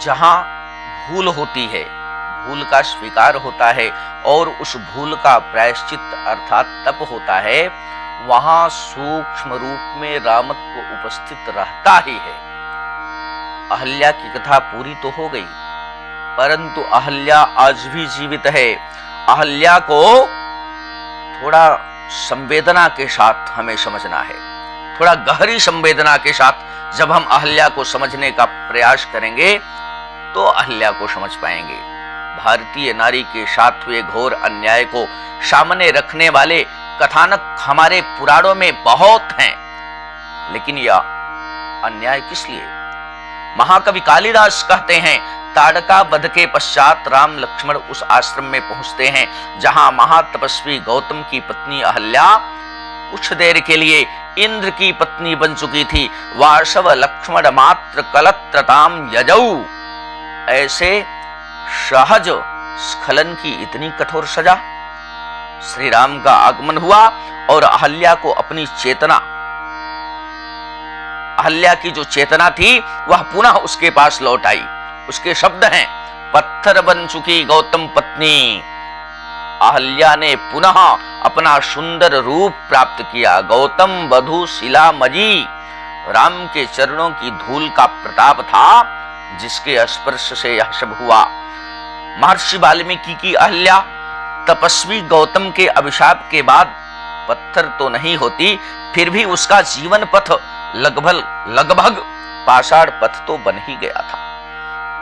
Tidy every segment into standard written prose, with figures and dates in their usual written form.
जहां भूल होती है, भूल का स्वीकार होता है और उस भूल का प्रायश्चित अर्थात तप होता है, वहां सूक्ष्म रूप में रामत्व उपस्थित रहता ही है। अहल्या की कथा पूरी तो हो गई, परंतु अहल्या आज भी जीवित है। अहल्या को थोड़ा संवेदना के साथ हमें समझना है, थोड़ा गहरी संवेदना के साथ जब हम अहल्या को समझने का प्रयास करेंगे तो अहल्या को समझ पाएंगे। भारतीय नारी के साथ हुए घोर अन्याय को सामने रखने वाले कथानक हमारे पुराणों में बहुत हैं, लेकिन यह अन्याय किस लिए? महाकवि कालिदास कहते हैं, ताड़का वध के पश्चात राम लक्ष्मण उस आश्रम में पहुंचते हैं जहां महातपस्वी गौतम की पत्नी अहल्या कुछ देर के लिए इंद्र की पत्नी बन चुकी थी। वासव लक्ष्मण मात्र कलत्रताम यजौ। ऐसे सहज स्खलन की इतनी कठोर सजा। श्री राम का आगमन हुआ और अहल्या को अपनी चेतना, अहल्या की जो चेतना थी वह पुनः उसके पास लौट आई। उसके शब्द हैं, पत्थर बन चुकी गौतम पत्नी अहल्या ने पुनः अपना सुंदर रूप प्राप्त किया। गौतम वधु शिला मजी, राम के चरणों की धूल का प्रताप था जिसके स्पर्श से यह सब हुआ। महर्षि वाल्मीकि की अहल्या तपस्वी गौतम के अभिशाप के बाद पत्थर तो नहीं होती, फिर भी उसका जीवन पथ लगभग पाषाण पथ तो बन ही गया था।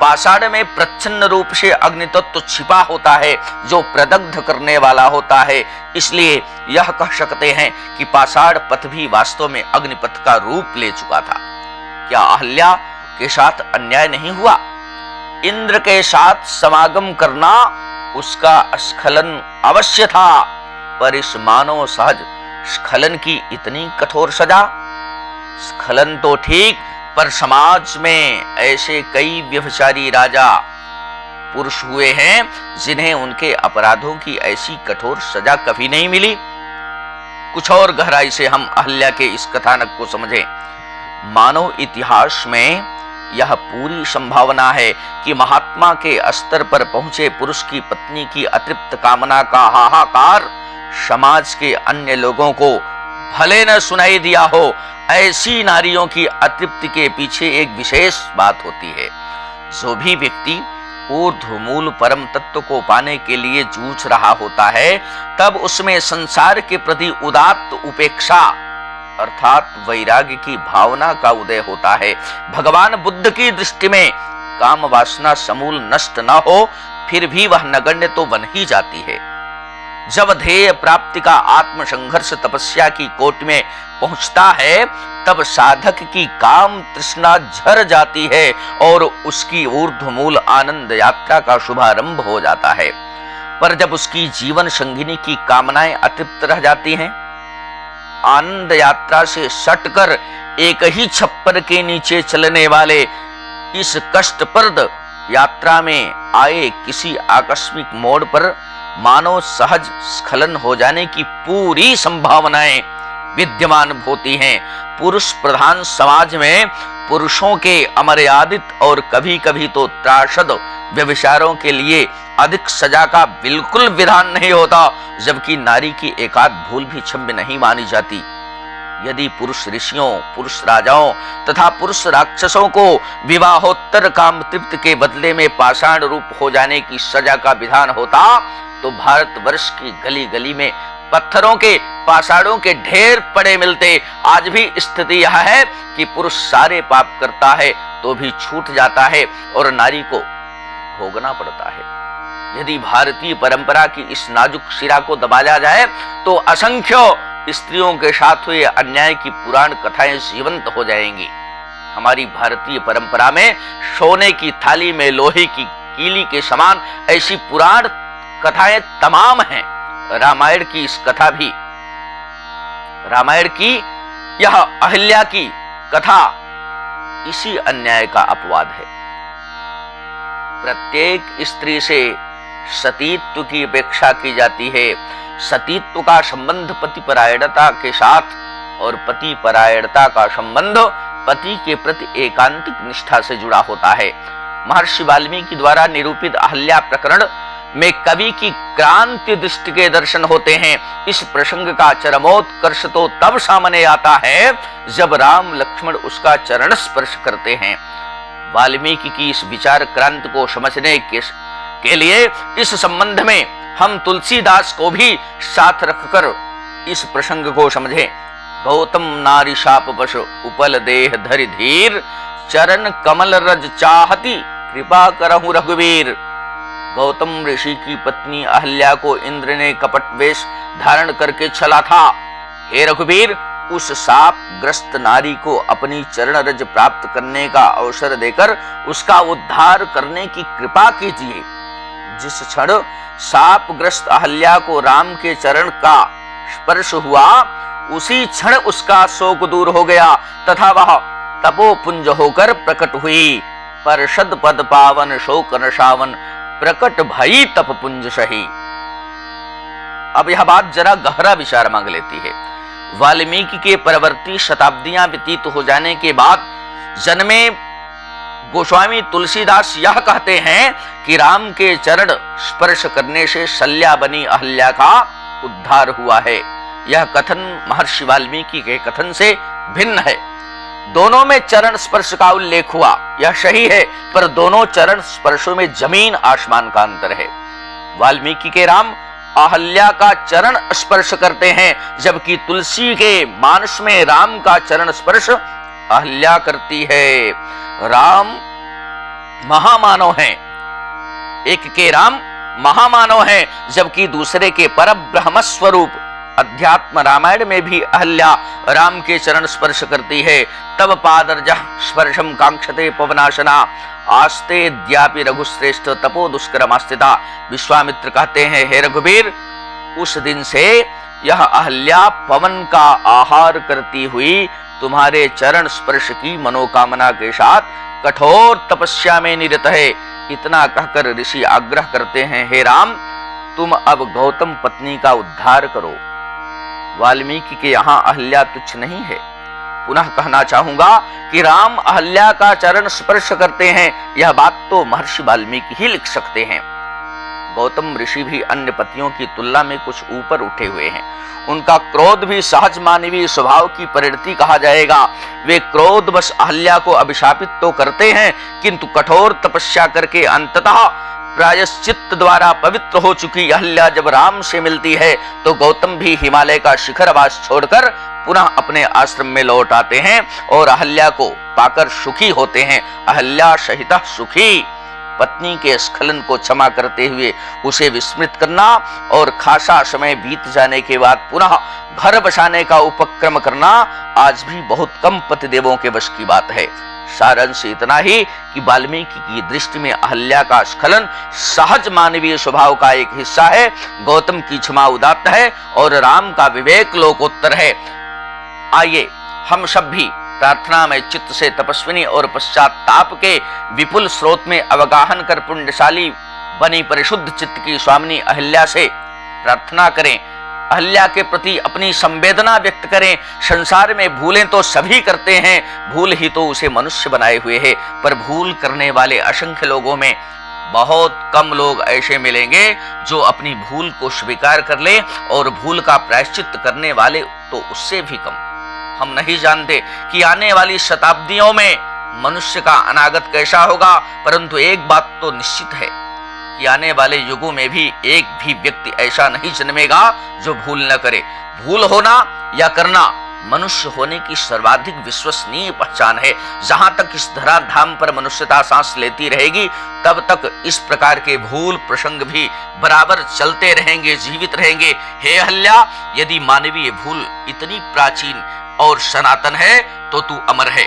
पाषाण में प्रच्छन्न रूप से अग्नि तत्व छिपा होता है जो प्रदग्ध करने वाला होता है, इसलिए यह कह सकते हैं कि पाषाण पथ भी वास्तव में अग्निपथ का रूप ले चुका था। क्या अहल्या के साथ अन्याय नहीं हुआ? इंद्र के साथ समागम करना उसका स्खलन अवश्य था, पर इस मानव सहज स्खलन की इतनी कठोर सजा? स्खलन तो ठीक, पर समाज में ऐसे कई व्यभिचारी राजा पुरुष हुए हैं जिन्हें उनके अपराधों की ऐसी कठोर सजा कभी नहीं मिली। कुछ और गहराई से हम अहल्या के इस कथानक को समझें। मानव इतिहास में यह पूरी संभावना है कि महात्मा के स्तर पर पहुंचे पुरुष की पत्नी की अतृप्त कामना का हाहाकार समाज के अन्य लोगों को भले न सुनाई दिया हो, ऐसी नारियों की अतृप्ति के पीछे एक विशेष बात होती है। जो भी व्यक्ति ऊर्ध्वमूल परम तत्व को पाने के लिए जूझ रहा होता है, तब उसमें संसार के प्रति उदात्त उपेक्षा अर्थात वैराग्य की भावना का उदय होता है। भगवान बुद्ध की दृष्टि में काम वासना समूल नष्ट न हो, फिर भी वह नगण्य तो बन ही जाती है। जब ध्येय प्राप्ति का आत्म संघर्ष तपस्या की कोटि में पहुंचता है, तब साधक की काम तृष्णा झर जाती है और उसकी ऊर्ध्वमूल आनंद यात्रा का शुभारंभ हो जाता है। पर जब उसकी जीवन संगिनी की कामनाएं अतृप्त रह जाती हैं, आनंद यात्रा से सटकर एक ही छप्पर के नीचे चलने वाले इस कष्टप्रद यात्रा में आए किसी आकस्मिक मोड़ पर मानव सहज स्खलन हो जाने की पूरी संभावनाएं विद्यमान होती हैं। पुरुष प्रधान समाज में पुरुषों के अमर्यादित और कभी कभी तो त्रासद व्यभिचारों के लिए अधिक सजा का बिल्कुल विधान नहीं होता, जबकि नारी की एकाध भूल भी क्षम्य नहीं मानी जाती। यदि पुरुष ऋषियों, पुरुष राजाओं तथा पुरुष राक्षसों को विवाहोत्तर काम तृप्त के बदले में पाषाण रूप हो जाने की सजा का विधान होता, तो भारतवर्ष की गली गली में पत्थरों के, पाषाणों के ढेर पड़े मिलते। आज भी स्थिति यह है कि पुरुष सारे पाप करता है तो भी छूट जाता है और नारी को भोगना पड़ता है। यदि भारतीय परंपरा की इस नाजुक शिरा को दबाया जाए तो असंख्य स्त्रियों के साथ हुए अन्याय की पुराण कथाएं जीवंत हो जाएंगी। हमारी भारतीय परंपरा में सोने की थाली में लोहे की कीली के समान ऐसी पुराण कथाएं तमाम हैं। रामायण की इस कथा भी, रामायण की यह अहल्या की कथा इसी अन्याय का अपवाद है। प्रत्येक स्त्री से सतीत्व की अपेक्षा की जाती है। सतीत्व का संबंध पति परायणता के साथ और पति परायणता का संबंध पति के प्रति एकांतिक निष्ठा से जुड़ा होता है। महर्षि वाल्मीकि द्वारा निरूपित अहल्या प्रकरण में कवि की क्रांति दृष्टि के दर्शन होते हैं। इस प्रसंग का चरमोत्कर्ष तो तब सामने आता है जब राम लक्ष्मण उसका चरण स्पर्श करते हैं। वाल्मीकि की इस विचार क्रांति को समझने के लिए इस संबंध में हम तुलसीदास को भी साथ रखकर इस प्रसंग को समझें। गौतम नारी शाप पशु उपल देह धरि धीर, चरण कमल रज चाहती कृपा करहु रघुवीर। गौतम ऋषि की पत्नी अहल्या को इंद्र ने कपट वेश धारण करके छला था। हे रघुवीर, उस साप ग्रस्त नारी को अपनी चरण रज प्राप्त करने का अवसर देकर उसका उद्धार करने की कृपा कीजिए। जिस क्षण साप ग्रस्त अहल्या को राम के चरण का स्पर्श हुआ, उसी क्षण उसका शोक दूर हो गया तथा वह तपोपुंज होकर प्रकट हुई। परषद पद पावन शोक नशावन, प्रकट भई तपपुंज सही। अब यह बात जरा गहरा विचार मांग लेती है। वाल्मीकि के परवर्ती शताब्दियां व्यतीत हो जाने के बाद जन्मे गोस्वामी तुलसीदास यह कहते हैं कि राम के चरण स्पर्श करने से शल्या बनी अहल्या का उद्धार हुआ है। यह कथन महर्षि वाल्मीकि के कथन से भिन्न है। दोनों में चरण स्पर्श का उल्लेख हुआ, यह सही है, पर दोनों चरण स्पर्शों में जमीन आसमान का अंतर है। वाल्मीकि के राम अहल्या का चरण स्पर्श करते हैं, जबकि तुलसी के मानस में राम का चरण स्पर्श अहल्या करती है। राम महामानव हैं, एक के राम महामानव हैं, जबकि दूसरे के परब्रह्म स्वरूप। अध्यात्म रामायण में भी अहल्या राम के चरण स्पर्श करती है। तब पादर्जः स्पर्शम कांक्षते पवनाशना, आस्ते द्यापि रघुश्रेष्ठ तपो दुष्करमास्थिता। विश्वामित्र कहते हैं, हे रघुवीर, उस दिन से यह अहल्या पवन का आहार करती हुई तुम्हारे चरण स्पर्श की मनोकामना के साथ कठोर तपस्या में निरत है। इतना कहकर ऋषि आग्रह करते हैं, हे राम, तुम अब गौतम पत्नी का उद्धार करो। वाल्मीकि के यहाँ अहल्या तुच्छ नहीं है। पुनः कहना चाहूंगा कि राम अहल्या का चरण स्पर्श करते हैं, यह बात तो महर्षि वाल्मीकि ही लिख सकते हैं। गौतम ऋषि भी अन्य पतियों की तुलना में कुछ ऊपर उठे हुए हैं। उनका क्रोध भी सहज मानवीय स्वभाव की परिणति कहा जाएगा। वे क्रोधवश अहल्या को अभिशापित तो करते हैं, किंतु कठोर तपस्या करके अंततः प्रायश्चित द्वारा पवित्र हो चुकी अहल्या जब राम से मिलती है, तो गौतम भी हिमालय का शिखरवास छोड़कर पुनः अपने आश्रम में लौट आते हैं और अहल्या को पाकर सुखी होते हैं। अहल्या सहित सुखी। पत्नी के स्खलन को क्षमा करते हुए उसे विस्मृत करना और खासा समय बीत जाने के बाद पुनः घर बसाने का उपक्रम करना आज भी बहुत कम पतिदेवों के वश की बात है। सारांश इतना ही कि वाल्मीकि की दृष्टि में अहल्या का स्खलन सहज मानवीय स्वभाव का एक हिस्सा है, गौतम की क्षमा उदात्त है और राम का विवेक लोकोत्तर है। आइए हम सब भी प्रार्थना में चित्त से तपस्विनी और पश्चाताप के विपुल स्रोत में अवगाहन कर पुण्यशाली बनी परिशुद्ध चित्त की स्वामिनी अहल्या से प्रार्थना करें। अहल्या के प्रति अपनी संवेदना व्यक्त करें। संसार में भूलें तो सभी करते हैं, भूल ही तो उसे मनुष्य बनाए हुए है, पर भूल करने वाले असंख्य लोगों में बहुत कम लोग ऐसे मिलेंगे जो अपनी भूल को स्वीकार कर ले, और भूल का प्रायश्चित करने वाले तो उससे भी कम। हम नहीं जानते कि आने वाली शताब्दियों में मनुष्य का अनागत कैसा होगा, परंतु एक बात तो निश्चित है कि आने वाले युगों में भी एक भी व्यक्ति ऐसा नहीं जन्मेगा जो भूल न करे। भूल होना या करना मनुष्य होने की सर्वाधिक विश्वसनीय पहचान है। जहां तक इस धराधाम पर मनुष्यता सांस लेती रहेगी, तब तक इस प्रकार के भूल प्रसंग भी बराबर चलते रहेंगे, जीवित रहेंगे। हे अहल्या, यदि मानवीय भूल इतनी प्राचीन और सनातन है तो तू अमर है।